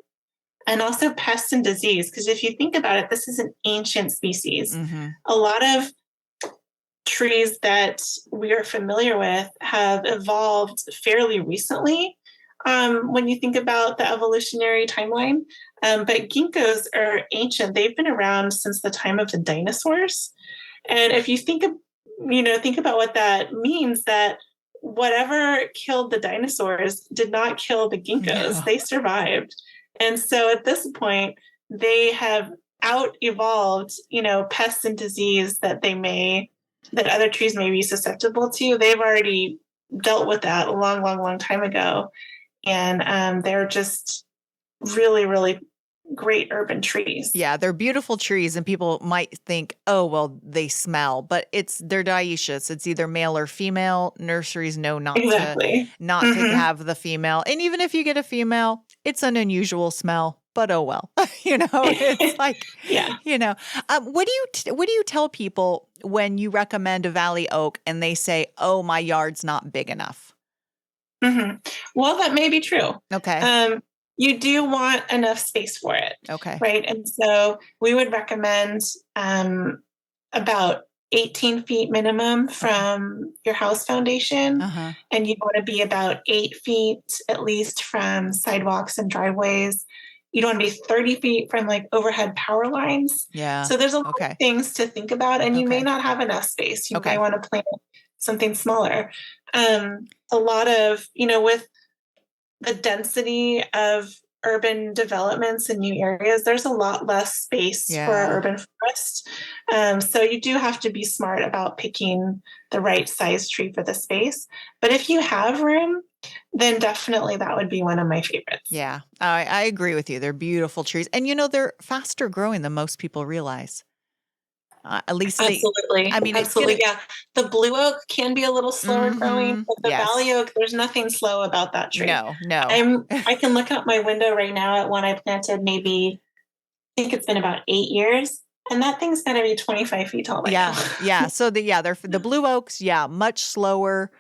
and also pests and disease. Because if you think about it, this is an ancient species. A lot of trees that we are familiar with have evolved fairly recently when you think about the evolutionary timeline. But ginkgos are ancient. They've been around since the time of the dinosaurs. And if you think about what that means, that whatever killed the dinosaurs did not kill the ginkgos. No. They survived. And so at this point, they have out-evolved, pests and disease that other trees may be susceptible to. They've already dealt with that a long, long, long time ago. And they're just really, really great urban trees. Yeah, they're beautiful trees, and people might think, oh, well, they smell, but they're dioecious. It's either male or female. Nurseries know not to have the female. And even if you get a female, it's an unusual smell, but oh well. It's like, what do you tell people when you recommend a valley oak and they say, oh, my yard's not big enough? Mm-hmm. Well, that may be true. Okay. You do want enough space for it. Okay. Right. And so we would recommend about 18 feet minimum from your house foundation. Uh-huh. And you want to be about 8 feet at least from sidewalks and driveways. You don't want to be 30 feet from like overhead power lines. Yeah. So there's a lot of things to think about, and you may not have enough space. You may want to plant something smaller. A lot of, with the density of urban developments in new areas, there's a lot less space for urban forest. So you do have to be smart about picking the right size tree for the space. But if you have room, then definitely that would be one of my favorites. Yeah, I agree with you. They're beautiful trees. And, they're faster growing than most people realize. At least absolutely. Absolutely. Yeah. The blue oak can be a little slower growing, but the valley oak, there's nothing slow about that tree. No. I can look out my window right now at one I planted maybe, I think it's been about 8 years. And that thing's going to be 25 feet tall. Now. Yeah. So they're the blue oaks. Yeah. Much slower,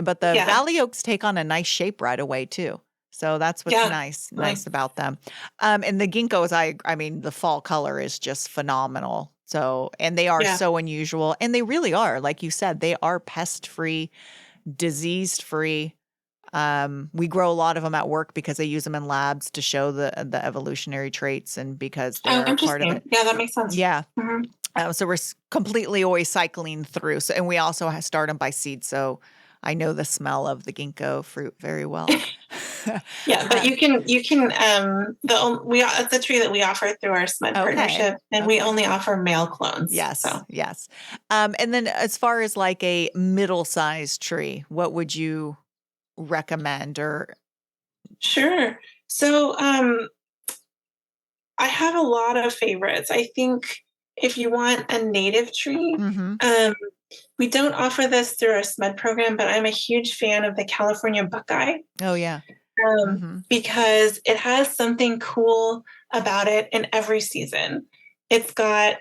but the valley oaks take on a nice shape right away too. So that's what's nice about them. And the ginkgos, I mean, the fall color is just phenomenal. So, and they are so unusual, and they really are, like you said, they are pest-free, disease-free. We grow a lot of them at work because they use them in labs to show the evolutionary traits, and because they're part of it. Yeah, that makes sense. Yeah. Mm-hmm. So we're completely always cycling through. So, and we also start them by seed. So I know the smell of the ginkgo fruit very well. Yeah, but you can it's a tree that we offer through our SMUD partnership, and we only offer male clones. Yes. And then as far as like a middle-sized tree, what would you recommend? Or sure. So I have a lot of favorites. I think if you want a native tree, we don't offer this through our SMUD program, but I'm a huge fan of the California buckeye. Oh, yeah. Because it has something cool about it in every season. It's got,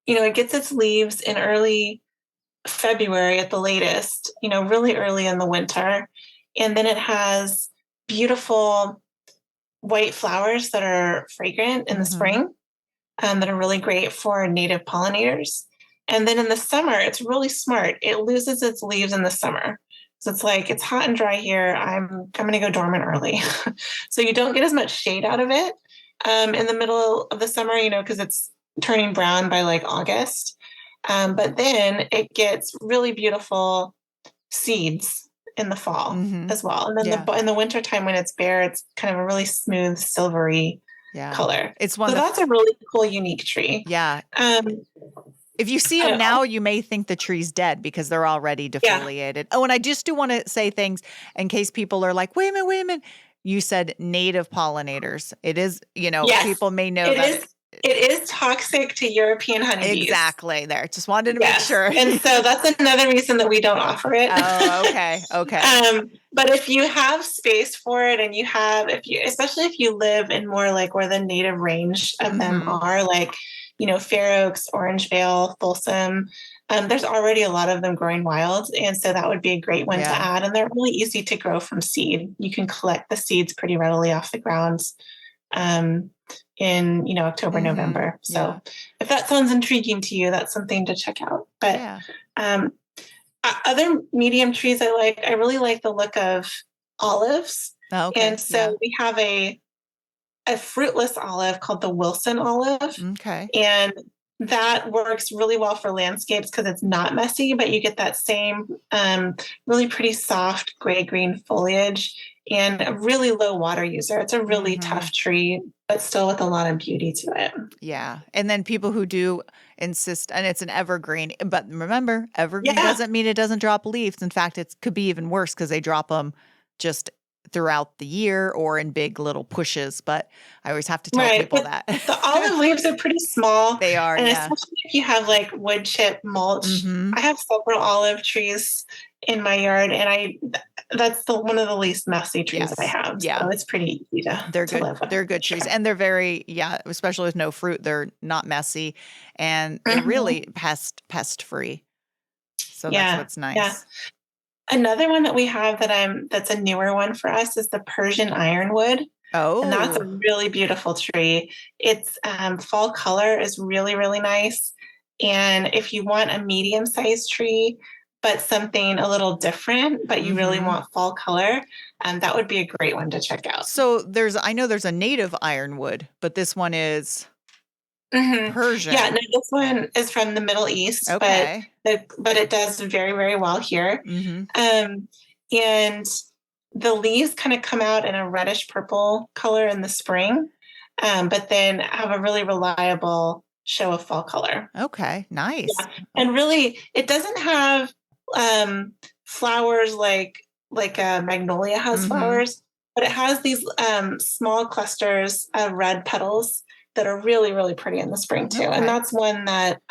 it gets its leaves in early February at the latest, really early in the winter. And then it has beautiful white flowers that are fragrant in the spring, that are really great for native pollinators. And then in the summer, it's really smart. It loses its leaves in the summer. So it's like, it's hot and dry here. I'm going to go dormant early. So you don't get as much shade out of it in the middle of the summer, because it's turning brown by like August. But then it gets really beautiful seeds in the fall as well. And then in the wintertime when it's bare, it's kind of a really smooth, silvery color. It's that's a really cool, unique tree. Yeah. If you see them now, you may think the tree's dead because they're already defoliated. Yeah. Oh, and I just do want to say things in case people are like, wait a minute. You said native pollinators. It is, people may know that. It is toxic to European honeybees. Exactly. There. Just wanted to make sure. And so that's another reason that we don't offer it. Oh, okay. But if you have space for it, and especially if you live in more like where the native range of them are, like, Fair Oaks, Orangevale, Folsom. There's already a lot of them growing wild. And so that would be a great one to add. And they're really easy to grow from seed. You can collect the seeds pretty readily off the ground in, October, November. So if that sounds intriguing to you, that's something to check out. But other medium trees I really like the look of olives. Oh, okay. And so we have a fruitless olive called the Wilson olive. Okay. And that works really well for landscapes because it's not messy, but you get that same really pretty soft gray-green foliage and a really low water user. It's a really tough tree, but still with a lot of beauty to it. Yeah. And then people who do insist, and it's an evergreen, but remember, evergreen doesn't mean it doesn't drop leaves. In fact, it could be even worse because they drop them just throughout the year or in big little pushes. But I always have to tell people that. The olive leaves are pretty small. They are, and especially if you have like wood chip mulch. I have several olive trees in my yard, and that's one of the least messy trees I have. Yeah. So it's pretty easy to live with. They're good trees. And they're very, especially with no fruit, they're not messy. And they're really pest free. So that's what's nice. Yeah. Another one that we have that's a newer one for us is the Persian ironwood. Oh. And that's a really beautiful tree. Its fall color is really, really nice. And if you want a medium-sized tree, but something a little different, but you really want fall color, that would be a great one to check out. So I know there's a native ironwood, but this one is Persian. Yeah, no, this one is from the Middle East, but it does very, very well here. And the leaves kind of come out in a reddish purple color in the spring, but then have a really reliable show of fall color. Okay, nice. Yeah. And really, it doesn't have flowers like a magnolia has flowers, but it has these small clusters of red petals that are really, really pretty in the spring too. And that's one that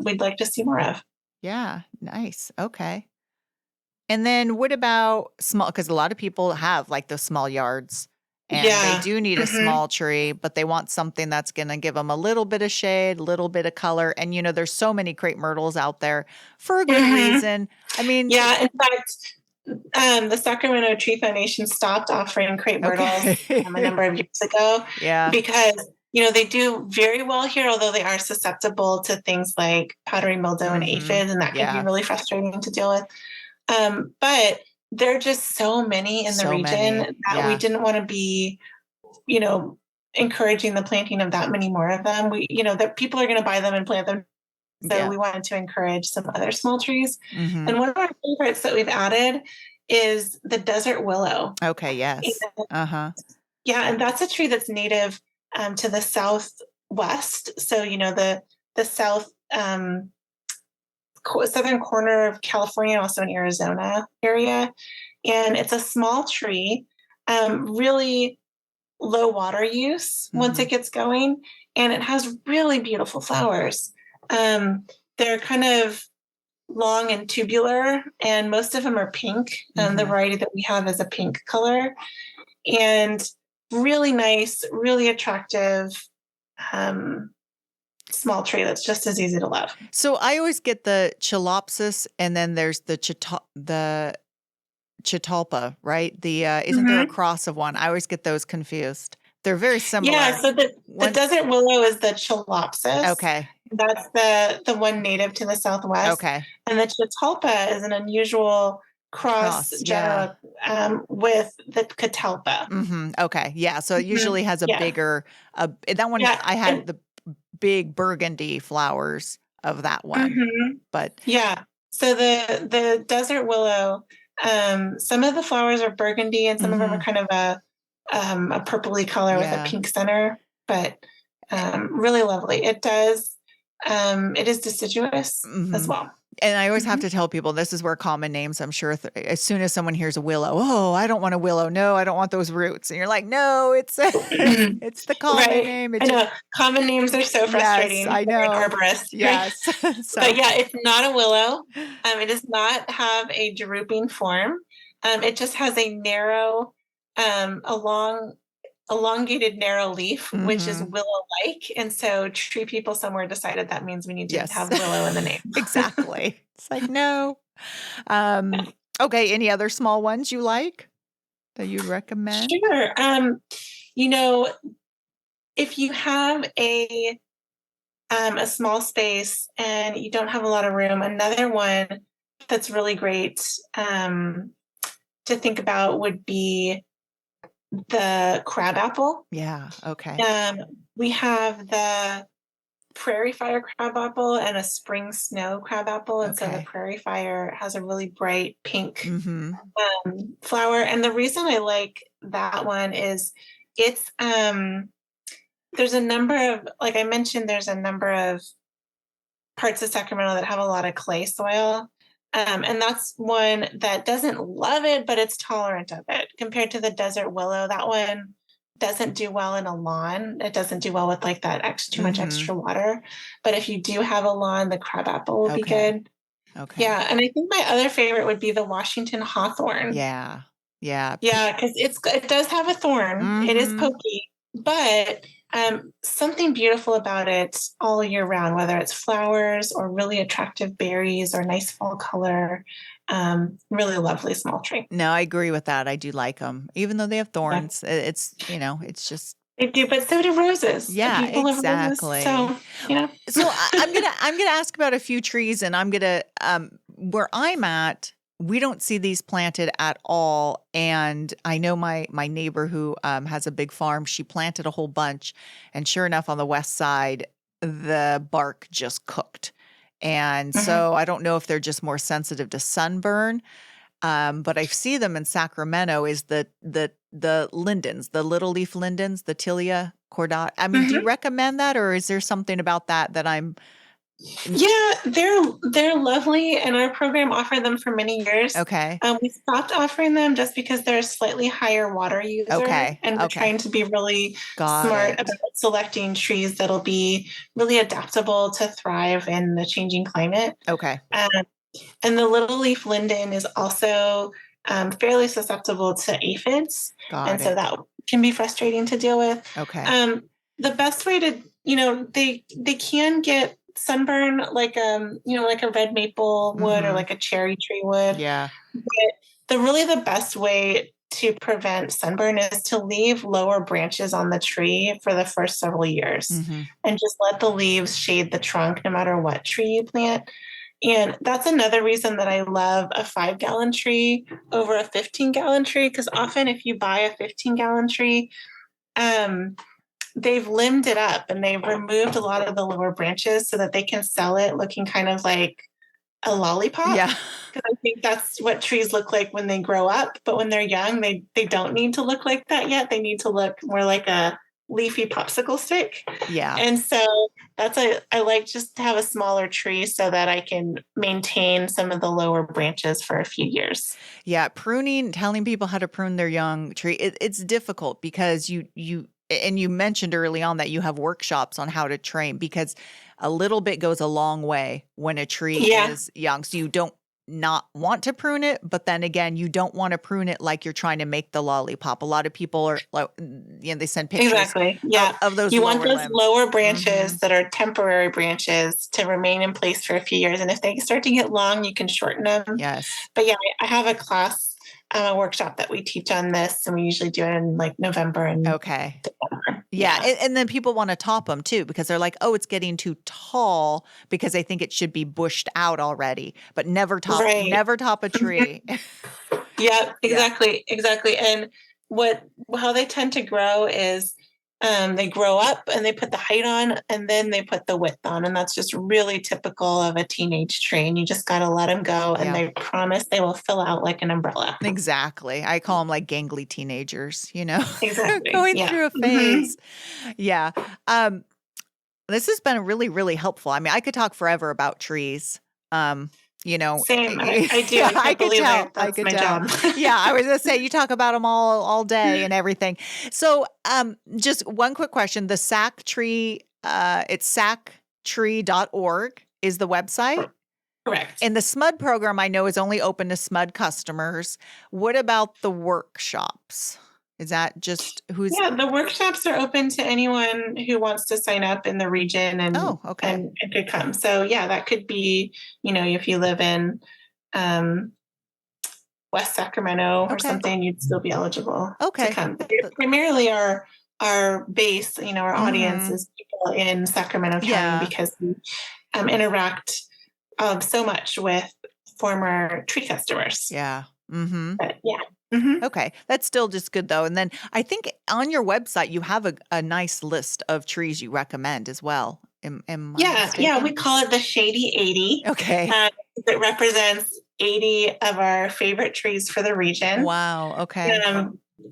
we'd like to see more of. Yeah, nice. Okay. And then what about small, because a lot of people have like those small yards and they do need a small tree, but they want something that's going to give them a little bit of shade, a little bit of color. And, there's so many crepe myrtles out there for a good reason. I mean, in fact, the Sacramento Tree Foundation stopped offering crepe myrtles a number of years ago. Yeah. Because they do very well here, although they are susceptible to things like powdery mildew and aphids, and that can be really frustrating to deal with. But there are just so many in the region that we didn't want to be, encouraging the planting of that many more of them. That people are going to buy them and plant them. So we wanted to encourage some other small trees. And one of our favorites that we've added is the desert willow. Okay, yes. Yeah, and that's a tree that's native to the southwest. So, the south southern corner of California, also in Arizona area. And it's a small tree, really low water use once it gets going. And it has really beautiful flowers. They're kind of long and tubular, and most of them are pink. And the variety that we have is a pink color. And really nice, really attractive, small tree that's just as easy to love. So I always get the Chalopsis, and then there's the Chitalpa, right? Isn't there a cross of one? I always get those confused. They're very similar. Yeah, so the desert willow is the Chalopsis. Okay. That's the one native to the southwest. Okay. And the Chitalpa is an unusual cross genera with the Catalpa. Okay. Yeah. So it usually has a bigger, that one, I had the big burgundy flowers of that one. But so the desert willow, some of the flowers are burgundy and some of them are kind of a purpley color with a pink center, but really lovely. It is deciduous as well. And I always have to tell people, this is where common names, I'm sure, as soon as someone hears a willow, I don't want a willow. No, I don't want those roots. And you're like, no, it's it's the common name. I know. Common names are so frustrating. Yes, I know. An arborist. Yes. But it's not a willow. It does not have a drooping form. It just has a narrow, elongated narrow leaf, which is willow-like. And so tree people somewhere decided that means we need to have willow in the name. Exactly. It's like, no. Okay. Any other small ones you like that you'd recommend? Sure. If you have a small space and you don't have a lot of room, another one that's really great to think about would be the crabapple. Yeah. Okay. We have the prairie fire crabapple and a spring snow crabapple. And so the prairie fire has a really bright pink flower. And the reason I like that one is it's, there's a number of, like I mentioned, there's a number of parts of Sacramento that have a lot of clay soil. And that's one that doesn't love it, but it's tolerant of it compared to the desert willow. That one doesn't do well in a lawn. It doesn't do well with like that too much extra water. But if you do have a lawn, the crabapple will be good. Okay. Yeah. And I think my other favorite would be the Washington hawthorn. Yeah. Yeah. Yeah. Because it does have a thorn. It is pokey, but something beautiful about it all year round, whether it's flowers or really attractive berries or nice fall color. Really lovely small tree. No, I agree with that. I do like them, even though they have thorns. Yeah. It's, it's just. They do, but so do roses. Yeah, exactly. Roses, so, So I'm gonna ask about a few trees, and I'm gonna where I'm at, we don't see these planted at all. And I know my neighbor who has a big farm, she planted a whole bunch, and sure enough, on the west side, the bark just cooked. And so I don't know if they're just more sensitive to sunburn. But I see them in Sacramento is the lindens, the little leaf lindens, the Tilia cordata. I mean, do you recommend that, or is there something about that I'm? Yeah, they're lovely, and our program offered them for many years. Okay. We stopped offering them just because they're a slightly higher water user. Okay. And we're trying to be really smart about selecting trees that'll be really adaptable to thrive in the changing climate. Okay. And the little leaf linden is also fairly susceptible to aphids. So that can be frustrating to deal with. Okay. The best way to, they can get sunburn like like a red maple would or like a cherry tree would. Yeah. But the best way to prevent sunburn is to leave lower branches on the tree for the first several years and just let the leaves shade the trunk no matter what tree you plant. And that's another reason that I love a 5-gallon tree over a 15-gallon tree, because often if you buy a 15-gallon tree, they've limbed it up and they've removed a lot of the lower branches so that they can sell it looking kind of like a lollipop. Yeah. Because I think that's what trees look like when they grow up. But when they're young, they don't need to look like that yet. They need to look more like a leafy popsicle stick. Yeah. And so I like just to have a smaller tree so that I can maintain some of the lower branches for a few years. Yeah. Pruning, telling people how to prune their young tree. It's difficult because you mentioned early on that you have workshops on how to train, because a little bit goes a long way when a tree is young. So you don't not want to prune it, but then again, you don't want to prune it like you're trying to make the lollipop. A lot of people are, they send pictures of those. You want those limbs. lower branches that are temporary branches to remain in place for a few years. And if they start to get long, you can shorten them. Yes. But yeah, I have a class, a workshop that we teach on this, and we usually do it in like November and December. Yeah. And then people want to top them too, because they're like, oh, it's getting too tall, because they think it should be bushed out already, but never top a tree. Yeah, exactly. And how they tend to grow is they grow up and they put the height on and then they put the width on. And that's just really typical of a teenage tree. And you just got to let them go. And they promise they will fill out like an umbrella. Exactly. I call them like gangly teenagers, Exactly. going through a phase. Yeah. This has been really, really helpful. I mean, I could talk forever about trees. Same. I do. I could tell. That's my job. Yeah, I was going to say, you talk about them all day and everything. So just one quick question. The Sac Tree, it's sactree.org is the website? Correct. And the SMUD program, I know, is only open to SMUD customers. What about the workshops? Is that just who's? Yeah, the workshops are open to anyone who wants to sign up in the region and could come. So yeah, that could be, if you live in West Sacramento or something, you'd still be eligible to come. But primarily our base, our audience is people in Sacramento County because we interact so much with former tree customers. Yeah. Mm-hmm. But, yeah. Mm-hmm. Okay. That's still just good though. And then I think on your website, you have a nice list of trees you recommend as well. Am I Yeah, mistaken? we call it the Shady 80. Okay. It represents 80 of our favorite trees for the region. Wow. Okay.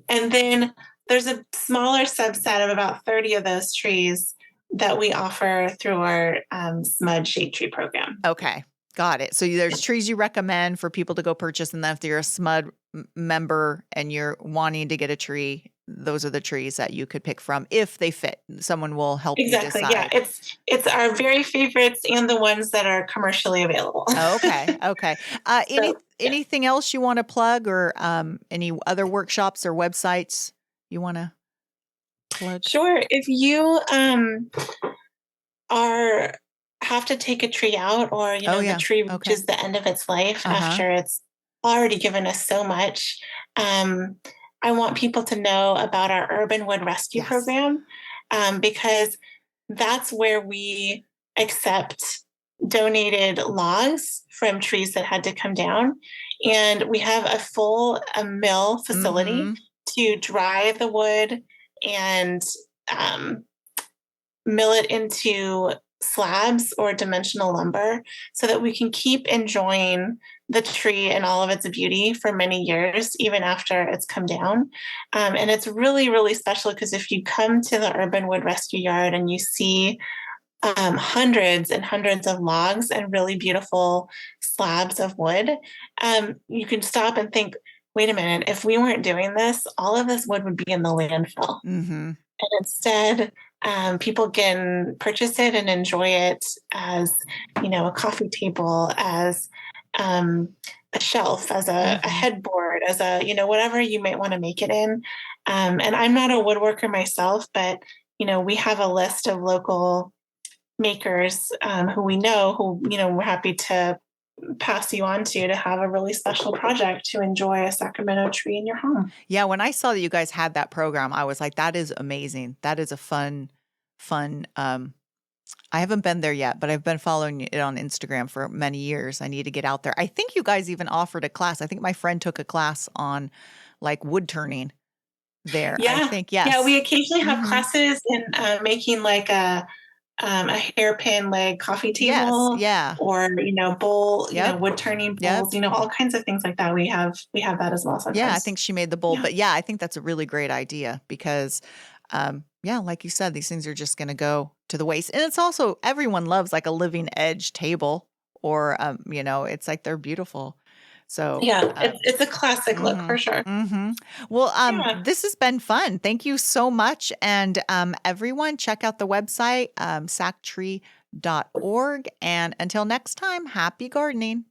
And then there's a smaller subset of about 30 of those trees that we offer through our SMUD Shade Tree program. Okay. Got it. So there's trees you recommend for people to go purchase. And then if you're a SMUD member and you're wanting to get a tree, those are the trees that you could pick from if they fit. Someone will help you decide. Yeah, it's our very favorites and the ones that are commercially available. Okay. Anything else you want to plug, or any other workshops or websites you want to plug? Sure. If you have to take a tree out, or the tree reaches the end of its life after it's already given us so much, I want people to know about our Urban Wood Rescue program, because that's where we accept donated logs from trees that had to come down. And we have a full mill facility to dry the wood and mill it into slabs or dimensional lumber so that we can keep enjoying the tree and all of its beauty for many years, even after it's come down. And it's really, really special because if you come to the Urban Wood Rescue Yard and you see hundreds and hundreds of logs and really beautiful slabs of wood, you can stop and think, wait a minute, if we weren't doing this, all of this wood would be in the landfill. And instead, people can purchase it and enjoy it as, a coffee table, as a shelf, as a headboard, as whatever you might want to make it in. And I'm not a woodworker myself, but, we have a list of local makers who we know, who, we're happy to pass you on to have a really special project to enjoy a Sacramento tree in your home. Yeah, when I saw that you guys had that program, I was like, that is amazing. That is a fun, I haven't been there yet, but I've been following it on Instagram for many years. I need to get out there. I think you guys even offered a class. I think my friend took a class on like wood turning there. Yeah. I think, yes. Yeah, we occasionally have classes in making like a hairpin leg coffee table, or bowl, wood turning bowls, all kinds of things like that. We have that as well sometimes. Yeah, I think she made the bowl, but I think that's a really great idea because, like you said, these things are just going to go to the waste, and it's also everyone loves like a living edge table, or it's like they're beautiful. So it's a classic look for sure. Well, this has been fun. Thank you so much. And everyone, check out the website, sactree.org. And until next time, happy gardening.